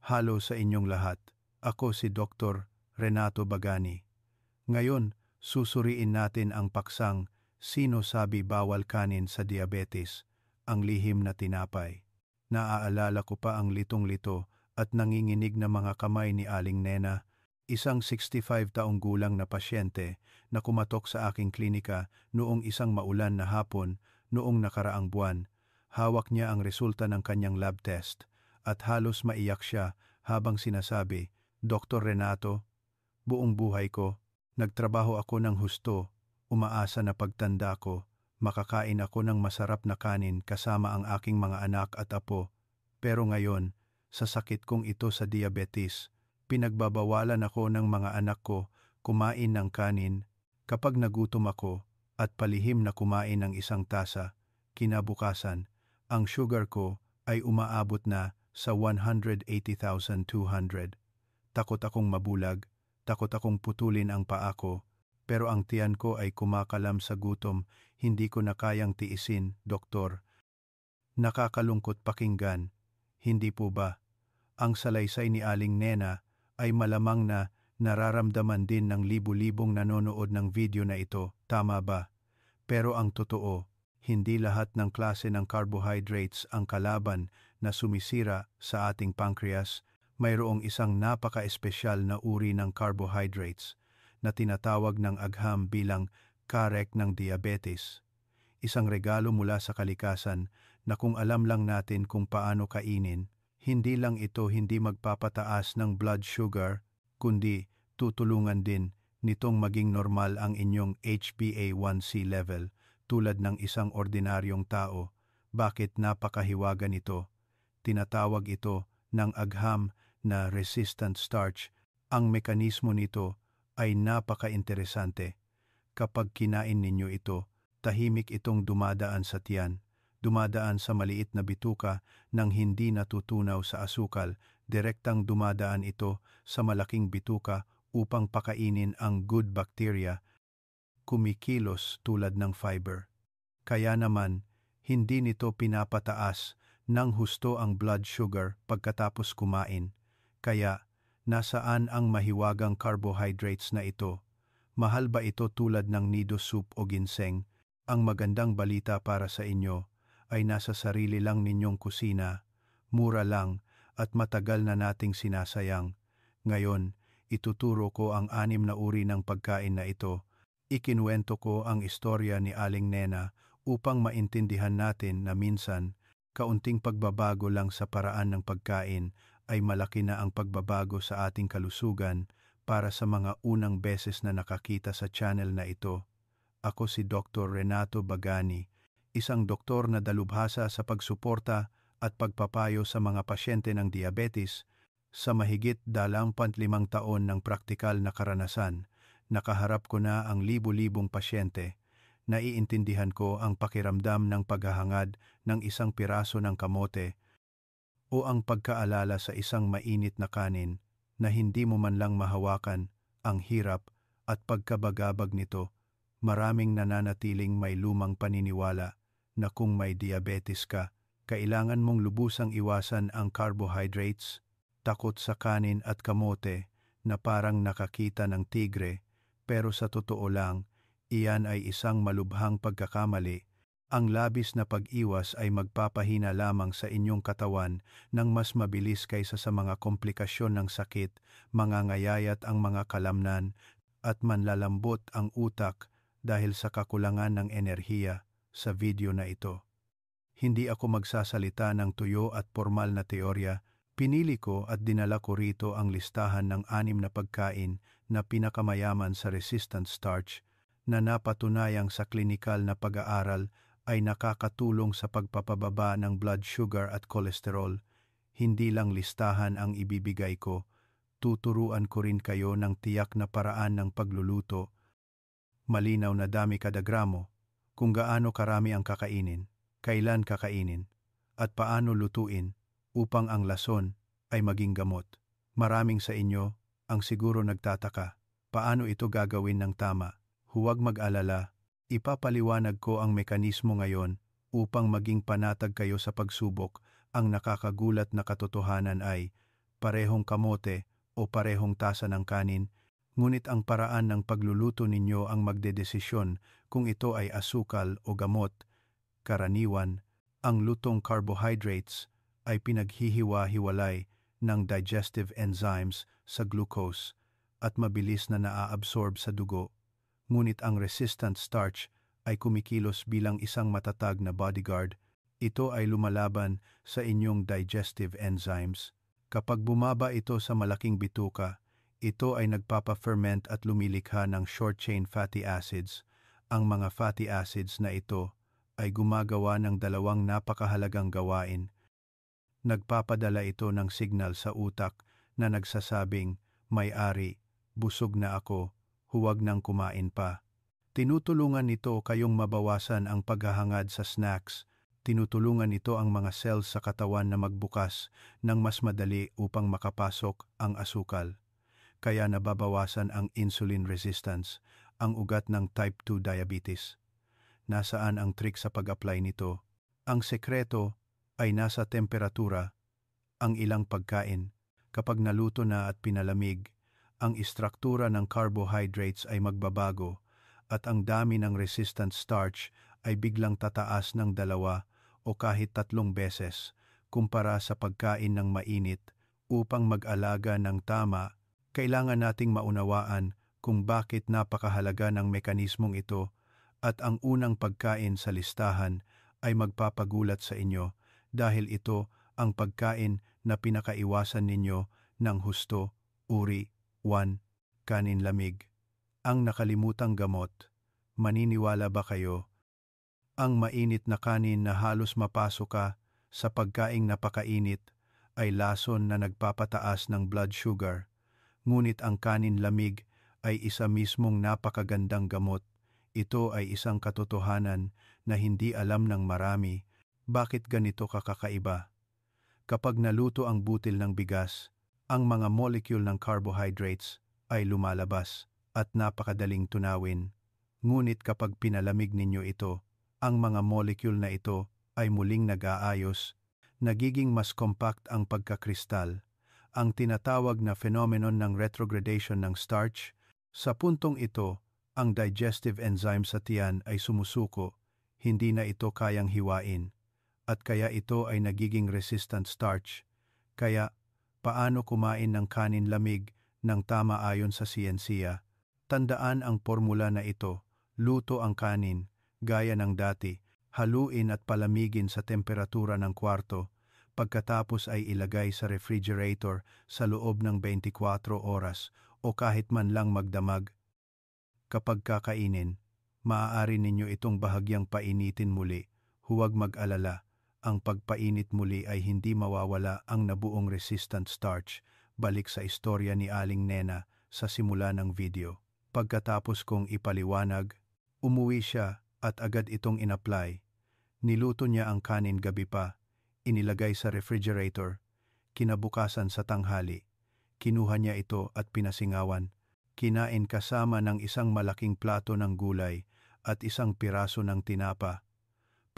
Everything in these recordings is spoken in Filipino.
Halo sa inyong lahat. Ako si Dr. Renato Bagani. Ngayon, susuriin natin ang paksang Sino Sabi Bawal Kanin sa Diabetes, ang lihim na tinapay. Naaalala ko pa ang litong-lito at nanginginig na mga kamay ni Aling Nena, isang 65 taong gulang na pasyente na kumatok sa aking klinika noong isang maulan na hapon noong nakaraang buwan. Hawak niya ang resulta ng kanyang lab test at halos maiyak siya habang sinasabi, "Dr. Renato, buong buhay ko, nagtrabaho ako ng husto, umaasa na pagtanda ko, makakain ako ng masarap na kanin kasama ang aking mga anak at apo. Pero ngayon, sa sakit kong ito sa diabetes, pinagbabawalan ako ng mga anak ko kumain ng kanin. Kapag nagutom ako at palihim na kumain ng isang tasa, kinabukasan, ang sugar ko ay umaabot na sa 180,200. Takot akong mabulag, takot akong putulin ang paa ko, pero ang tiyan ko ay kumakalam sa gutom, hindi ko na kayang tiisin, doktor." Nakakalungkot pakinggan, hindi po ba? Ang salaysay ni Aling Nena ay malamang na nararamdaman din ng libu-libong nanonood ng video na ito, tama ba? Pero ang totoo, hindi lahat ng klase ng carbohydrates ang kalaban na sumisira sa ating pancreas. Mayroong isang napaka-espesyal na uri ng carbohydrates na tinatawag ng agham bilang karek ng diabetes. Isang regalo mula sa kalikasan na kung alam lang natin kung paano kainin, hindi lang ito hindi magpapataas ng blood sugar, kundi tutulungan din nitong maging normal ang inyong HbA1c level tulad ng isang ordinaryong tao. Bakit napakahiwaga nito? Tinatawag ito ng agham na resistant starch. Ang mekanismo nito ay napaka-interesante. Kapag kinain ninyo ito, tahimik itong dumadaan sa tiyan, dumadaan sa maliit na bituka nang hindi natutunaw sa asukal, direktang dumadaan ito sa malaking bituka upang pakainin ang good bacteria, kumikilos tulad ng fiber. Kaya naman, hindi nito pinapataas ng husto ang blood sugar pagkatapos kumain. Kaya, nasaan ang mahiwagang carbohydrates na ito? Mahal ba ito tulad ng nido soup o ginseng? Ang magandang balita para sa inyo ay nasa sarili lang ninyong kusina, mura lang at matagal na nating sinasayang. Ngayon, ituturo ko ang 6 na uri ng pagkain na ito. Ikinuwento ko ang istorya ni Aling Nena upang maintindihan natin na minsan, kaunting pagbabago lang sa paraan ng pagkain ay malaki na ang pagbabago sa ating kalusugan. Para sa mga unang beses na nakakita sa channel na ito, ako si Dr. Renato Bagani, isang doktor na dalubhasa sa pagsuporta at pagpapayo sa mga pasyente ng diabetes. Sa mahigit 25 taon ng praktikal na karanasan, nakaharap ko na ang libu-libong pasyente. Naiintindihan ko ang pakiramdam ng paghahangad ng isang piraso ng kamote o ang pagkaalala sa isang mainit na kanin na hindi mo man lang mahawakan. Ang hirap at pagkabagabag nito. Maraming nananatiling may lumang paniniwala na kung may diabetes ka, kailangan mong lubusang iwasan ang carbohydrates. Takot sa kanin at kamote na parang nakakita ng tigre, pero sa totoo lang, iyan ay isang malubhang pagkakamali. Ang labis na pag-iwas ay magpapahina lamang sa inyong katawan ng mas mabilis kaysa sa mga komplikasyon ng sakit, mangangayayat ang mga kalamnan, at manlalambot ang utak dahil sa kakulangan ng enerhiya. Sa video na ito, hindi ako magsasalita ng tuyo at formal na teorya. Pinili ko at dinala ko rito ang listahan ng 6 na pagkain na pinakamayaman sa resistant starch na napatunayang sa klinikal na pag-aaral ay nakakatulong sa pagpapababa ng blood sugar at cholesterol. Hindi lang listahan ang ibibigay ko, tuturuan ko rin kayo ng tiyak na paraan ng pagluluto. Malinaw na dami kada gramo, kung gaano karami ang kakainin, kailan kakainin, at paano lutuin upang ang lason ay maging gamot. Maraming sa inyo ang siguro nagtataka, paano ito gagawin ng tama? Huwag mag-alala, ipapaliwanag ko ang mekanismo ngayon upang maging panatag kayo sa pagsubok. Ang nakakagulat na katotohanan ay parehong kamote o parehong tasa ng kanin, ngunit ang paraan ng pagluluto ninyo ang magdedesisyon kung ito ay asukal o gamot. Karaniwan, ang lutong carbohydrates ay pinaghihiwa-hiwalay ng digestive enzymes sa glucose at mabilis na naaabsorb sa dugo, ngunit ang resistant starch ay kumikilos bilang isang matatag na bodyguard. Ito ay lumalaban sa inyong digestive enzymes. Kapag bumaba ito sa malaking bituka, ito ay nagpapa-ferment at lumilikha ng short-chain fatty acids. Ang mga fatty acids na ito ay gumagawa ng dalawang napakahalagang gawain. Nagpapadala ito ng signal sa utak na nagsasabing, "May-ari, busog na ako, huwag nang kumain pa." Tinutulungan nito kayong mabawasan ang paghahangad sa snacks. Tinutulungan ito ang mga cells sa katawan na magbukas ng mas madali upang makapasok ang asukal. Kaya nababawasan ang insulin resistance, ang ugat ng type 2 diabetes. Nasaan ang trick sa pag-apply nito? Ang sekreto ay nasa temperatura. Ang ilang pagkain, kapag naluto na at pinalamig, ang istruktura ng carbohydrates ay magbabago at ang dami ng resistant starch ay biglang tataas ng 2 o kahit 3 beses kumpara sa pagkain ng mainit. Upang mag-alaga ng tama, kailangan nating maunawaan kung bakit napakahalaga ng mekanismong ito, at ang unang pagkain sa listahan ay magpapagulat sa inyo dahil ito ang pagkain na pinakaiwasan ninyo ng husto. Uri 1. Kanin lamig. Ang nakalimutang gamot. Maniniwala ba kayo? Ang mainit na kanin na halos mapasok ka sa pagkaing napakainit ay lason na nagpapataas ng blood sugar, ngunit ang kanin lamig ay isa mismong napakagandang gamot. Ito ay isang katotohanan na hindi alam ng marami. Bakit ganito kakaiba? Kapag naluto ang butil ng bigas, ang mga molecule ng carbohydrates ay lumalabas at napakadaling tunawin. Ngunit kapag pinalamig ninyo ito, ang mga molecule na ito ay muling nag-aayos, nagiging mas compact ang pagkakristal, ang tinatawag na phenomenon ng retrogradation ng starch. Sa puntong ito, ang digestive enzyme sa tiyan ay sumusuko, hindi na ito kayang hiwain, at kaya ito ay nagiging resistant starch. Kaya, paano kumain ng kanin lamig ng tama ayon sa siyensiya? Tandaan ang formula na ito: luto ang kanin, gaya ng dati, haluin at palamigin sa temperatura ng kwarto, pagkatapos ay ilagay sa refrigerator sa loob ng 24 oras o kahit man lang magdamag. Kapag kakainin, maaari ninyo itong bahagyang painitin muli. Huwag mag-alala, ang pagpainit muli ay hindi mawawala ang nabuong resistant starch. Balik sa istorya ni Aling Nena sa simula ng video. Pagkatapos kong ipaliwanag, umuwi siya at agad itong in-apply. Niluto niya ang kanin gabi pa, inilagay sa refrigerator. Kinabukasan sa tanghali, kinuha niya ito at pinasingawan. Kinain kasama ng isang malaking plato ng gulay at isang piraso ng tinapa.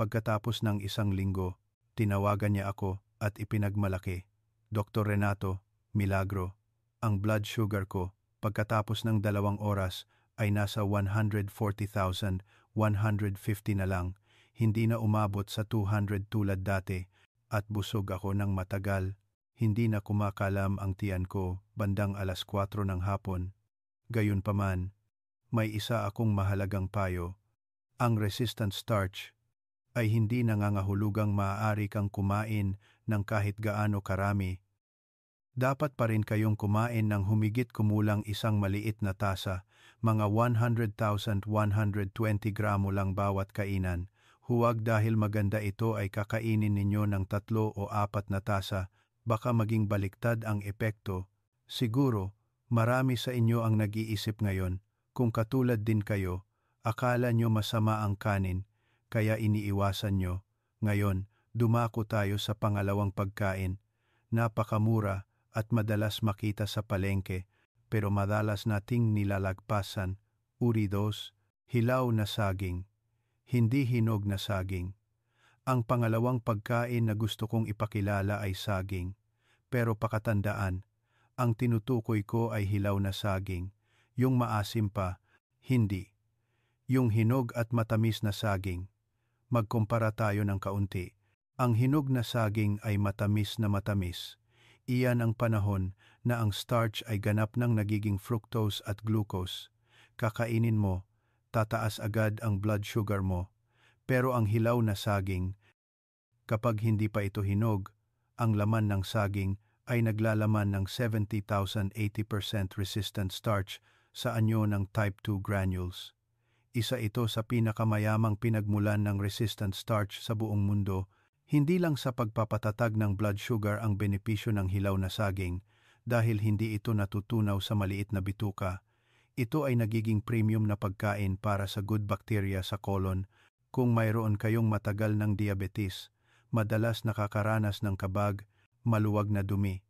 Pagkatapos ng 1 linggo, tinawagan niya ako at ipinagmalaki, "Dr. Renato, milagro. Ang blood sugar ko, pagkatapos ng 2 oras, ay nasa 140,150 na lang, hindi na umabot sa 200 tulad dati, at busog ako ng matagal. Hindi na kumakalam ang tiyan ko bandang 4:00 ng hapon. Gayunpaman, may isa akong mahalagang payo. Ang resistant starch ay hindi nangangahulugang maaari kang kumain ng kahit gaano karami. Dapat pa rin kayong kumain ng humigit kumulang isang maliit na tasa, mga 100,120 gramo lang bawat kainan. Huwag dahil maganda ito ay kakainin ninyo ng 3 o 4 na tasa, baka maging baliktad ang epekto. Siguro, marami sa inyo ang nag-iisip ngayon, kung katulad din kayo, akala nyo masama ang kanin, kaya iniiwasan nyo. Ngayon, dumako tayo sa pangalawang pagkain. Napakamura at madalas makita sa palengke, pero madalas nating nilalagpasan. Uri 2, hilaw na saging. Hindi hinog na saging. Ang pangalawang pagkain na gusto kong ipakilala ay saging. Pero pakatandaan, ang tinutukoy ko ay hilaw na saging. Yung maasim pa, hindi. Yung hinog at matamis na saging. Magkumpara tayo ng kaunti. Ang hinog na saging ay matamis na matamis. Iyan ang panahon na ang starch ay ganap ng nagiging fructose at glucose. Kakainin mo, tataas agad ang blood sugar mo. Pero ang hilaw na saging, kapag hindi pa ito hinog, ang laman ng saging ay naglalaman ng 70,080% resistant starch sa anyo ng type 2 granules. Isa ito sa pinakamayamang pinagmulan ng resistant starch sa buong mundo. Hindi lang sa pagpapatatag ng blood sugar ang benepisyo ng hilaw na saging dahil hindi ito natutunaw sa maliit na bituka. Ito ay nagiging premium na pagkain para sa good bacteria sa colon. Kung mayroon kayong matagal ng diabetes, madalas nakakaranas ng kabag, maluwag na dumi,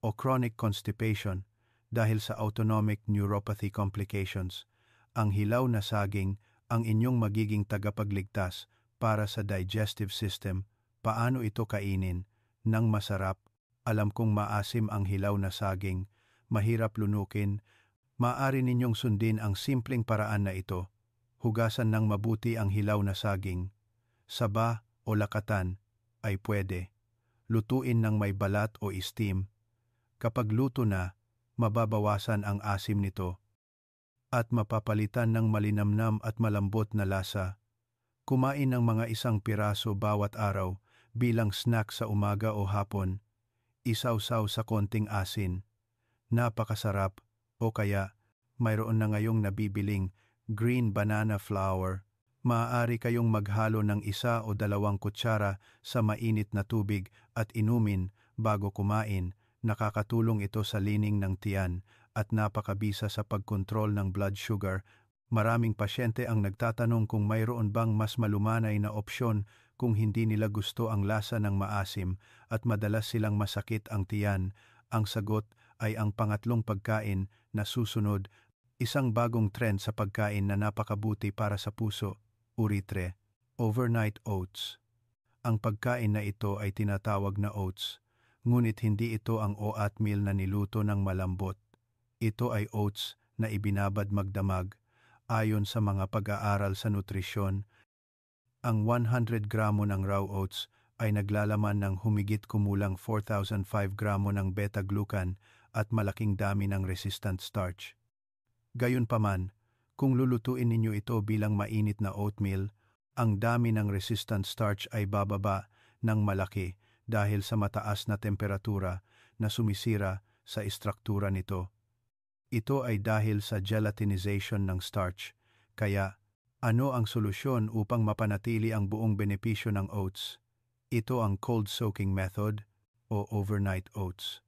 o chronic constipation dahil sa autonomic neuropathy complications, ang hilaw na saging ang inyong magiging tagapagligtas para sa digestive system. Paano ito kainin? Nang masarap, alam kong maasim ang hilaw na saging, mahirap lunukin, maaari ninyong sundin ang simpleng paraan na ito. Hugasan ng mabuti ang hilaw na saging. Saba o lakatan ay pwede. Lutuin ng may balat o steam. Kapag luto na, mababawasan ang asim nito at mapapalitan ng malinamnam at malambot na lasa. Kumain ng mga isang piraso bawat araw bilang snack sa umaga o hapon. Isawsaw sa konting asin. Napakasarap. O kaya, mayroon na ngayong nabibiling green banana flour. Maaari kayong maghalo ng 1 o 2 kutsara sa mainit na tubig at inumin bago kumain. Nakakatulong ito sa lining ng tiyan at napakabisa sa pagkontrol ng blood sugar. Maraming pasyente ang nagtatanong kung mayroon bang mas malumanay na opsyon kung hindi nila gusto ang lasa ng maasim at madalas silang masakit ang tiyan. Ang sagot ay ang pangatlong pagkain na susunod, isang bagong trend sa pagkain na napakabuti para sa puso, uritre, overnight oats. Ang pagkain na ito ay tinatawag na oats, ngunit hindi ito ang oatmeal na niluto ng malambot. Ito ay oats na ibinabad magdamag. Ayon sa mga pag-aaral sa nutrisyon, ang 100 gramo ng raw oats ay naglalaman ng humigit kumulang 4,005 gramo ng beta-glucan at malaking dami ng resistant starch. Gayunpaman, kung lulutuin ninyo ito bilang mainit na oatmeal, ang dami ng resistant starch ay bababa ng malaki dahil sa mataas na temperatura na sumisira sa istruktura nito. Ito ay dahil sa gelatinization ng starch. Kaya, ano ang solusyon upang mapanatili ang buong benepisyo ng oats? Ito ang cold soaking method o overnight oats.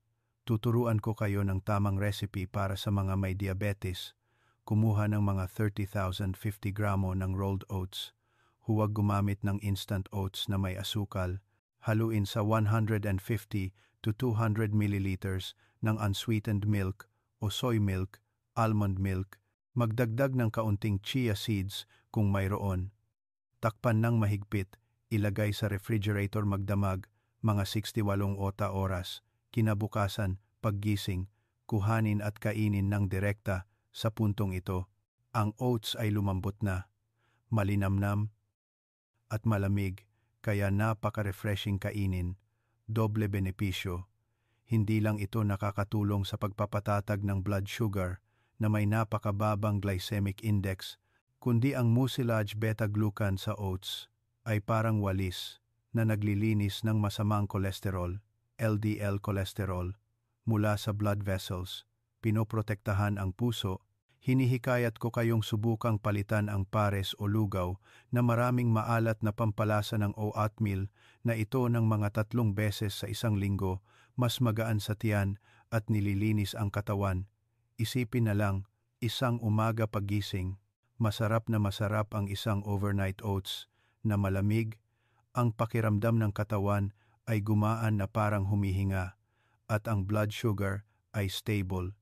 Tuturuan ko kayo ng tamang recipe para sa mga may diabetes. Kumuha ng mga 30,050 gramo ng rolled oats. Huwag gumamit ng instant oats na may asukal. Haluin sa 150 to 200 milliliters ng unsweetened milk o soy milk, almond milk. Magdagdag ng kaunting chia seeds kung mayroon. Takpan ng mahigpit, ilagay sa refrigerator magdamag, mga 68 oras. Kinabukasan, paggising, kuhanin at kainin ng direkta sa puntong ito. Ang oats ay lumambot na, malinamnam at malamig, kaya napaka-refreshing kainin. Doble benepisyo. Hindi lang ito nakakatulong sa pagpapatatag ng blood sugar na may napakababang glycemic index, kundi ang mucilage beta-glucan sa oats ay parang walis na naglilinis ng masamang kolesterol, LDL cholesterol, mula sa blood vessels. Pinoprotektahan ang puso. Hinihikayat ko kayong subukang palitan ang pares o lugaw na maraming maalat na pampalasa ng oatmeal na ito ng mga 3 beses sa isang linggo, mas magaan sa tiyan at nililinis ang katawan. Isipin na lang, isang umaga pagising, masarap na masarap ang isang overnight oats na malamig, ang pakiramdam ng katawan ay gumaan na parang humihinga, at ang blood sugar ay stable.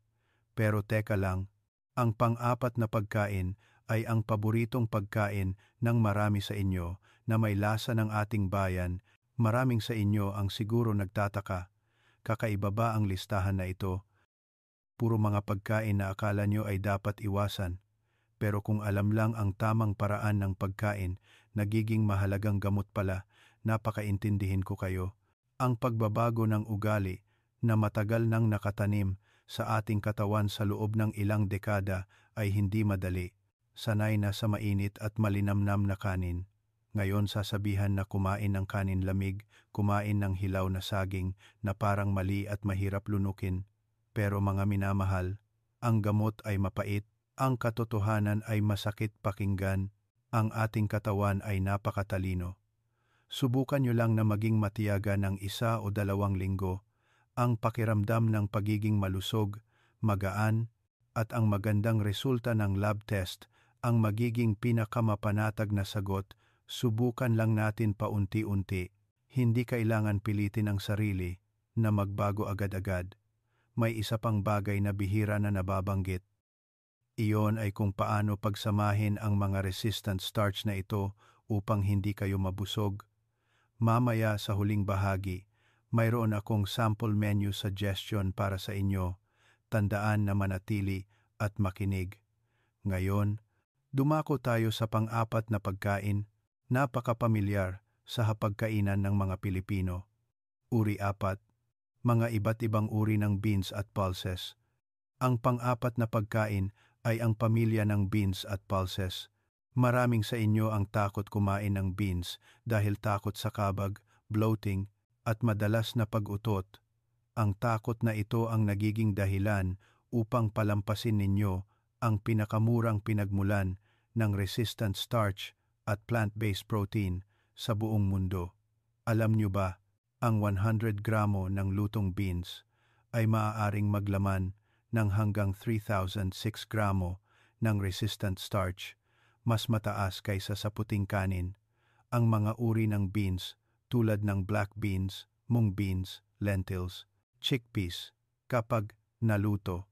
Pero teka lang, ang pang-apat na pagkain ay ang paboritong pagkain ng marami sa inyo na may lasa ng ating bayan. Maraming sa inyo ang siguro nagtataka, Kakaiba ba ang listahan na ito? Puro mga pagkain na akala nyo ay dapat iwasan. Pero kung alam lang ang tamang paraan ng pagkain, nagiging mahalagang gamot pala, napakaintindihin ko kayo. Ang pagbabago ng ugali na matagal nang nakatanim sa ating katawan sa loob ng ilang dekada ay hindi madali. Sanay na sa mainit at malinamnam na kanin. Ngayon sasabihan na kumain ng kanin lamig, kumain ng hilaw na saging na parang mali at mahirap lunukin. Pero mga minamahal, ang gamot ay mapait, ang katotohanan ay masakit pakinggan, ang ating katawan ay napakatalino. Subukan nyo lang na maging matiyaga ng 1 o 2 linggo. Ang pakiramdam ng pagiging malusog, magaan, at ang magandang resulta ng lab test ang magiging pinakamapanatag na sagot. Subukan lang natin paunti-unti. Hindi kailangan pilitin ang sarili na magbago agad-agad. May isa pang bagay na bihira na nababanggit. Iyon ay kung paano pagsamahin ang mga resistant starch na ito upang hindi kayo mabusog. Mamaya sa huling bahagi, mayroon akong sample menu suggestion para sa inyo. Tandaan na manatili at makinig. Ngayon, dumako tayo sa pang-apat na pagkain, napakapamilyar sa hapagkainan ng mga Pilipino. Uri 4, mga iba't ibang uri ng beans at pulses. Ang pang-apat na pagkain ay ang pamilya ng beans at pulses. Maraming sa inyo ang takot kumain ng beans dahil takot sa kabag, bloating, at madalas na pag-utot. Ang takot na ito ang nagiging dahilan upang palampasin ninyo ang pinakamurang pinagmulan ng resistant starch at plant-based protein sa buong mundo. Alam nyo ba, ang 100 gramo ng lutong beans ay maaaring maglaman ng hanggang 3,006 gramo ng resistant starch, mas mataas kaysa sa puting kanin. Ang mga uri ng beans tulad ng black beans, mung beans, lentils, chickpeas, kapag naluto,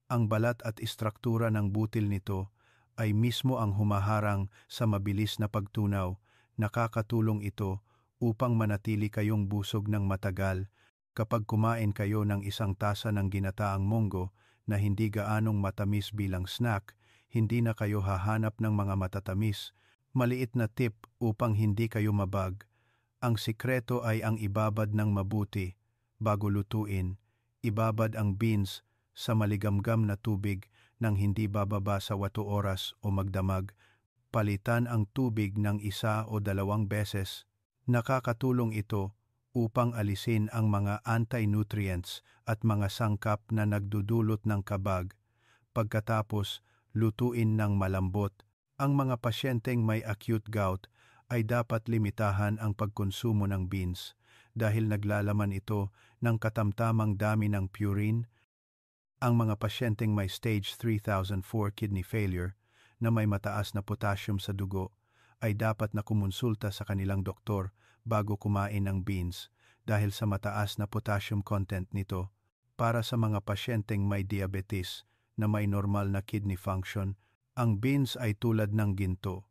ang balat at istruktura ng butil nito ay mismo ang humaharang sa mabilis na pagtunaw. Nakakatulong ito upang manatili kayong busog ng matagal. Kapag kumain kayo ng 1 tasa ng ginataang munggo na hindi gaanong matamis bilang snack, hindi na kayo hahanap ng mga matatamis. Maliit na tip upang hindi kayo mabag. Ang sikreto ay ang ibabad ng mabuti. Bago lutuin, ibabad ang beans sa maligamgam na tubig nang hindi bababa sa 8 oras o magdamag. Palitan ang tubig ng 1 o 2 beses. Nakakatulong ito upang alisin ang mga anti-nutrients at mga sangkap na nagdudulot ng kabag. Pagkatapos, lutuin ng malambot. Ang mga pasyenteng may acute gout ay dapat limitahan ang pagkonsumo ng beans dahil naglalaman ito ng katamtamang dami ng purine. Ang mga pasyenteng may stage 3004 kidney failure na may mataas na potassium sa dugo ay dapat na kumonsulta sa kanilang doktor bago kumain ng beans dahil sa mataas na potassium content nito. Para sa mga pasyenteng may diabetes na may normal na kidney function, ang beans ay tulad ng ginto.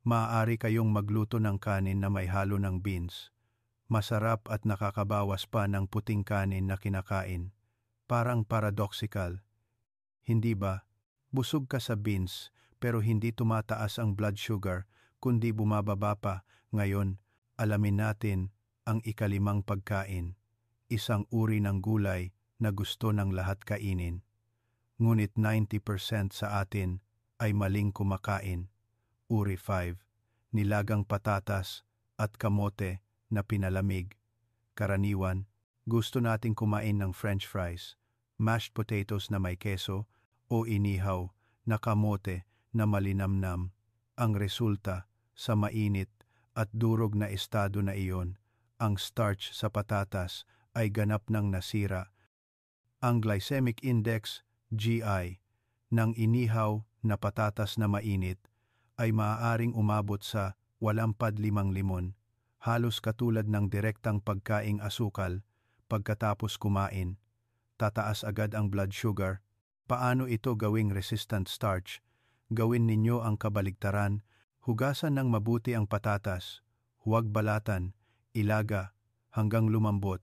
Maaari kayong magluto ng kanin na may halo ng beans. Masarap at nakakabawas pa ng puting kanin na kinakain. Parang paradoxical. Hindi ba? Busog ka sa beans pero hindi tumataas ang blood sugar kundi bumababa pa. Ngayon, alamin natin ang ika-5 pagkain. Isang uri ng gulay na gusto ng lahat kainin. Ngunit 90% sa atin ay maling kumakain. Uri 5, nilagang patatas at kamote na pinalamig. Karaniwan, gusto nating kumain ng french fries, mashed potatoes na may keso, o inihaw na kamote na malinamnam. Ang resulta, sa mainit at durog na estado na iyon, ang starch sa patatas ay ganap ng nasira. Ang glycemic index, GI, ng inihaw na patatas na mainit ay maaaring umabot sa 85, halos katulad ng direktang pagkaing asukal. Pagkatapos kumain, tataas agad ang blood sugar. Paano ito gawing resistant starch? Gawin ninyo ang kabaligtaran. Hugasan ng mabuti ang patatas. Huwag balatan, ilaga hanggang lumambot.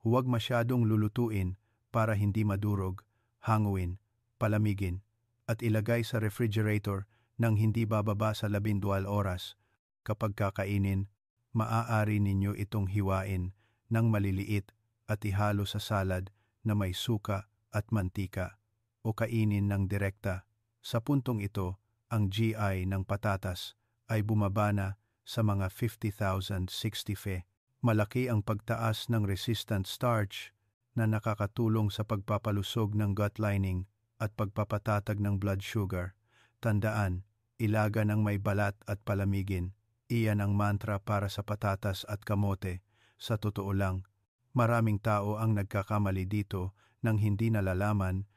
Huwag masyadong lulutuin para hindi madurog, hanguin, palamigin, at ilagay sa refrigerator nang hindi bababa sa 12 oras. Kapag kakainin, maaari ninyo itong hiwain ng maliliit at ihalo sa salad na may suka at mantika o kainin ng direkta. Sa puntong ito, ang GI ng patatas ay bumaba na sa mga 50,060 fe. Malaki ang pagtaas ng resistant starch na nakakatulong sa pagpapalusog ng gut lining at pagpapatatag ng blood sugar. Tandaan, ilaga ng may balat at palamigin. Iyan ang mantra para sa patatas at kamote. Sa totoo lang, maraming tao ang nagkakamali dito nang hindi nalalaman.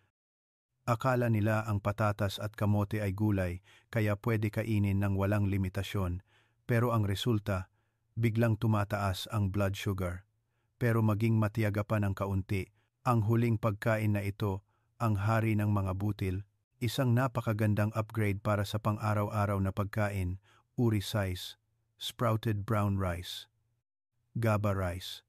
Akala nila ang patatas at kamote ay gulay kaya pwede kainin ng walang limitasyon. Pero ang resulta, biglang tumataas ang blood sugar. Pero maging matiyaga pa ng kaunti, ang huling pagkain na ito, ang hari ng mga butil, isang napakagandang upgrade para sa pang-araw-araw na pagkain, uri size, sprouted brown rice, GABA rice.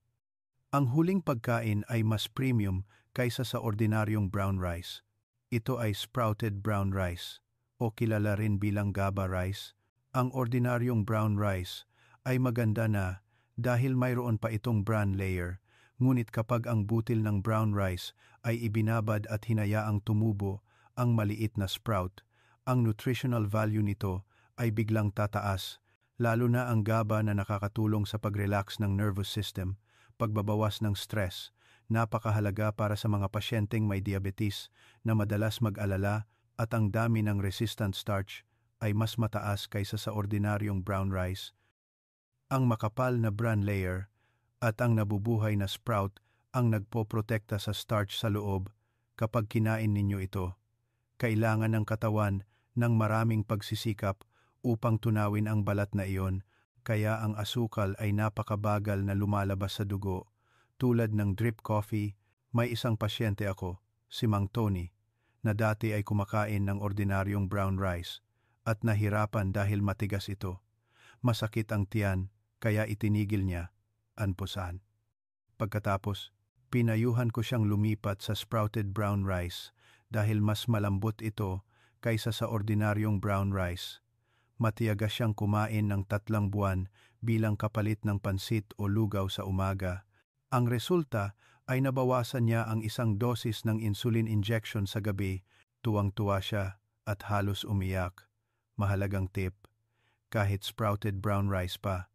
Ang huling pagkain ay mas premium kaysa sa ordinaryong brown rice. Ito ay sprouted brown rice, o kilala rin bilang GABA rice. Ang ordinaryong brown rice ay maganda na dahil mayroon pa itong bran layer, ngunit kapag ang butil ng brown rice ay ibinabad at hinayaang tumubo ang maliit na sprout, ang nutritional value nito ay biglang tataas, lalo na ang GABA na nakakatulong sa pag-relax ng nervous system, pagbabawas ng stress, napakahalaga para sa mga pasyenteng may diabetes na madalas mag-alala at ang dami ng resistant starch ay mas mataas kaysa sa ordinaryong brown rice. Ang makapal na bran layer at ang nabubuhay na sprout ang nagpoprotekta sa starch sa loob. Kapag kinain ninyo ito, kailangan ng katawan ng maraming pagsisikap upang tunawin ang balat na iyon, kaya ang asukal ay napakabagal na lumalabas sa dugo. Tulad ng drip coffee, may isang pasyente ako, si Mang Tony, na dati ay kumakain ng ordinaryong brown rice at nahirapan dahil matigas ito. Masakit ang tiyan, kaya itinigil niya, anpusan. Pagkatapos, pinayuhan ko siyang lumipat sa sprouted brown rice dahil mas malambot ito kaysa sa ordinaryong brown rice. Matiyaga siyang kumain ng 3 buwan bilang kapalit ng pansit o lugaw sa umaga. Ang resulta ay nabawasan niya ang 1 dosis ng insulin injection sa gabi. Tuwang-tuwa siya at halos umiyak. Mahalagang tip, kahit sprouted brown rice pa,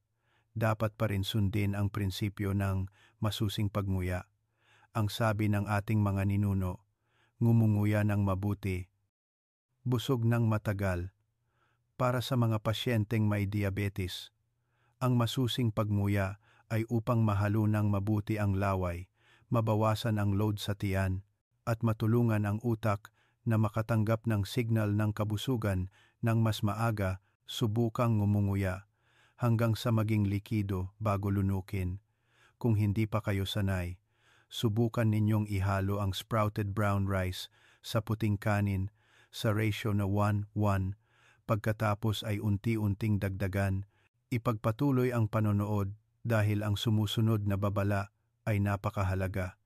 dapat pa rin sundin ang prinsipyo ng masusing pagmuya. Ang sabi ng ating mga ninuno, ngumunguya ng mabuti, busog ng matagal. Para sa mga pasyenteng may diabetes, ang masusing pagmuya ay upang mahalo ng mabuti ang laway, mabawasan ang load sa tiyan, at matulungan ang utak na makatanggap ng signal ng kabusugan ng mas maaga. Subukang ngumunguya hanggang sa maging likido bago lunukin. Kung hindi pa kayo sanay, subukan ninyong ihalo ang sprouted brown rice sa puting kanin sa ratio na 1:1. Pagkatapos ay unti-unting dagdagan. Ipagpatuloy ang panonood dahil ang sumusunod na babala ay napakahalaga.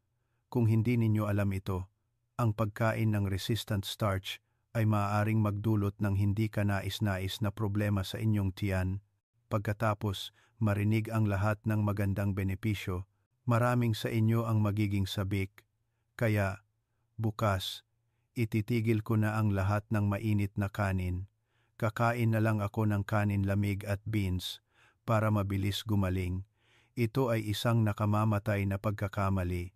Kung hindi ninyo alam ito, ang pagkain ng resistant starch ay maaaring magdulot ng hindi kanais-nais na problema sa inyong tiyan. Pagkatapos marinig ang lahat ng magandang benepisyo, maraming sa inyo ang magiging sabik. Kaya, bukas, ititigil ko na ang lahat ng mainit na kanin. Kakain na lang ako ng kanin lamig at beans para mabilis gumaling. Ito ay isang nakamamatay na pagkakamali.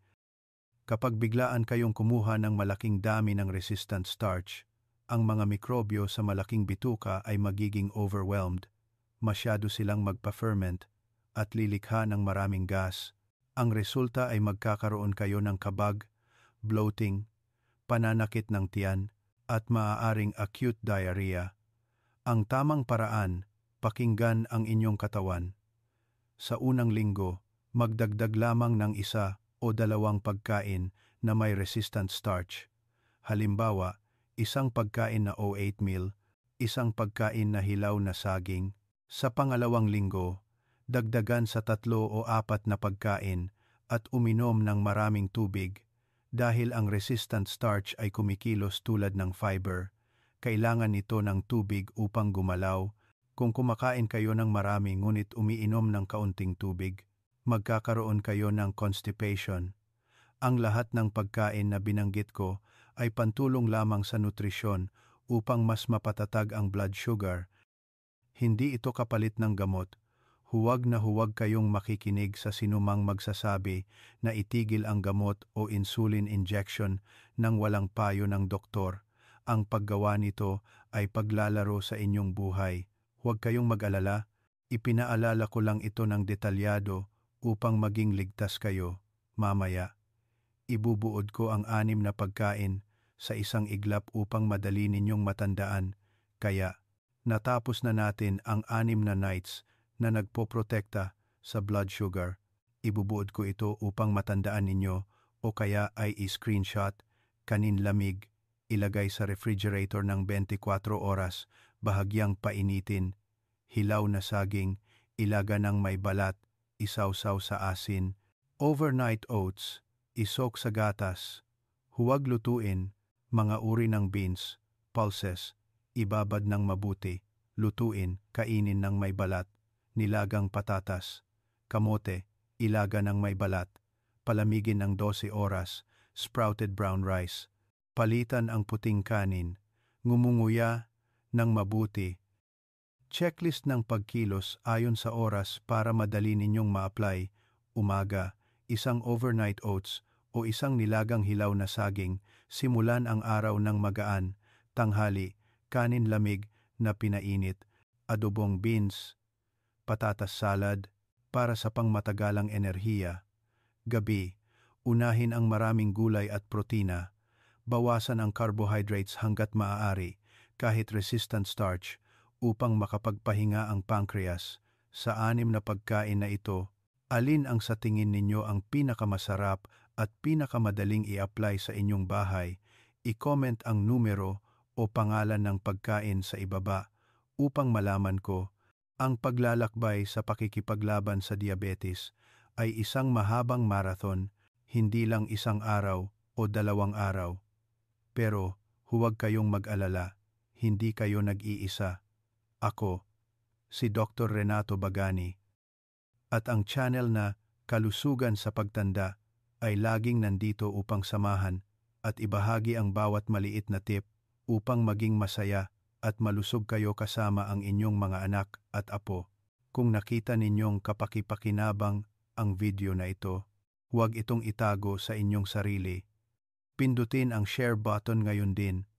Kapag biglaan kayong kumuha ng malaking dami ng resistant starch, ang mga mikrobyo sa malaking bituka ay magiging overwhelmed. Masyado silang magpa-ferment at lilikha ng maraming gas. Ang resulta ay magkakaroon kayo ng kabag, bloating, pananakit ng tiyan, at maaaring acute diarrhea. Ang tamang paraan, pakinggan ang inyong katawan. Sa unang linggo, magdagdag lamang ng 1 o 2 pagkain na may resistant starch. Halimbawa, 1 pagkain na oatmeal, 1 pagkain na hilaw na saging. Sa pangalawang linggo, dagdagan sa 3 o 4 na pagkain at uminom ng maraming tubig. Dahil ang resistant starch ay kumikilos tulad ng fiber, kailangan nito ng tubig upang gumalaw. Kung kumakain kayo ng marami ngunit umiinom ng kaunting tubig, magkakaroon kayo ng constipation. Ang lahat ng pagkain na binanggit ko ay pantulong lamang sa nutrisyon upang mas mapatatag ang blood sugar. Hindi ito kapalit ng gamot. Huwag na huwag kayong makikinig sa sinumang magsasabi na itigil ang gamot o insulin injection nang walang payo ng doktor. Ang paggawa nito ay paglalaro sa inyong buhay. Huwag kayong mag-alala, ipinaalala ko lang ito ng detalyado upang maging ligtas kayo. Mamaya, ibubuod ko ang 6 na pagkain sa isang iglap upang madali ninyong matandaan. Kaya, natapos na natin ang 6 na nights na nagpoprotekta sa blood sugar. Ibubuod ko ito upang matandaan ninyo o kaya ay i-screenshot, kanin lamig, ilagay sa refrigerator ng 24 oras, bahagyang painitin, hilaw na saging, ilaga ng may balat, isawsaw sa asin, overnight oats, isok sa gatas, huwag lutuin, mga uri ng beans, pulses, ibabad ng mabuti, lutuin, kainin ng may balat, nilagang patatas, kamote, ilaga ng may balat, palamigin ng 12 oras, sprouted brown rice, palitan ang puting kanin, ngumunguya ng mabuti. Checklist ng pagkilos ayon sa oras para madali ninyong ma-apply. Umaga, isang overnight oats o isang nilagang hilaw na saging, simulan ang araw ng magaan. Tanghali, kanin lamig na pinainit, adobong beans, patatas salad para sa pangmatagalang enerhiya. Gabi, unahin ang maraming gulay at protina. Bawasan ang carbohydrates hanggat maaari, kahit resistant starch, upang makapagpahinga ang pancreas. Sa 6 na pagkain na ito, alin ang sa tingin ninyo ang pinakamasarap at pinakamadaling i-apply sa inyong bahay? I-comment ang numero o pangalan ng pagkain sa ibaba upang malaman ko. Ang paglalakbay sa pakikipaglaban sa diabetes ay isang mahabang marathon, hindi lang isang araw o 2 araw. Pero huwag kayong mag-alala, hindi kayo nag-iisa. Ako, si Dr. Renato Bagani, at ang channel na Kalusugan sa Pagtanda ay laging nandito upang samahan at ibahagi ang bawat maliit na tip upang maging masaya at malusog kayo kasama ang inyong mga anak at apo. Kung nakita ninyong kapakipakinabang ang video na ito, huwag itong itago sa inyong sarili. Pindutin ang share button ngayon din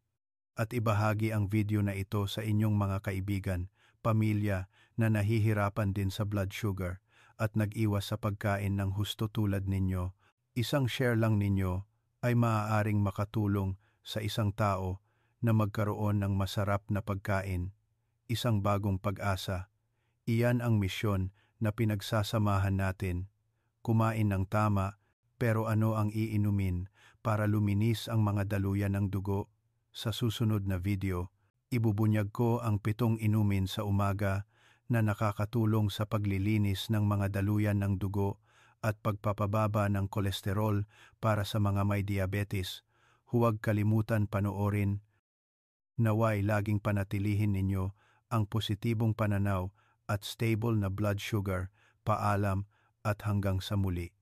at ibahagi ang video na ito sa inyong mga kaibigan, pamilya na nahihirapan din sa blood sugar at nag-iwas sa pagkain ng husto tulad ninyo. Isang share lang ninyo ay maaaring makatulong sa isang tao na magkaroon ng masarap na pagkain, isang bagong pag-asa. Iyan ang misyon na pinagsasamahan natin. Kumain ng tama, pero ano ang iinumin para luminis ang mga daluyan ng dugo? Sa susunod na video, ibubunyag ko ang 7 inumin sa umaga na nakakatulong sa paglilinis ng mga daluyan ng dugo at pagpapababa ng kolesterol para sa mga may diabetes. Huwag kalimutan panoorin. Naway laging panatilihin ninyo ang positibong pananaw at stable na blood sugar. Paalam at hanggang sa muli.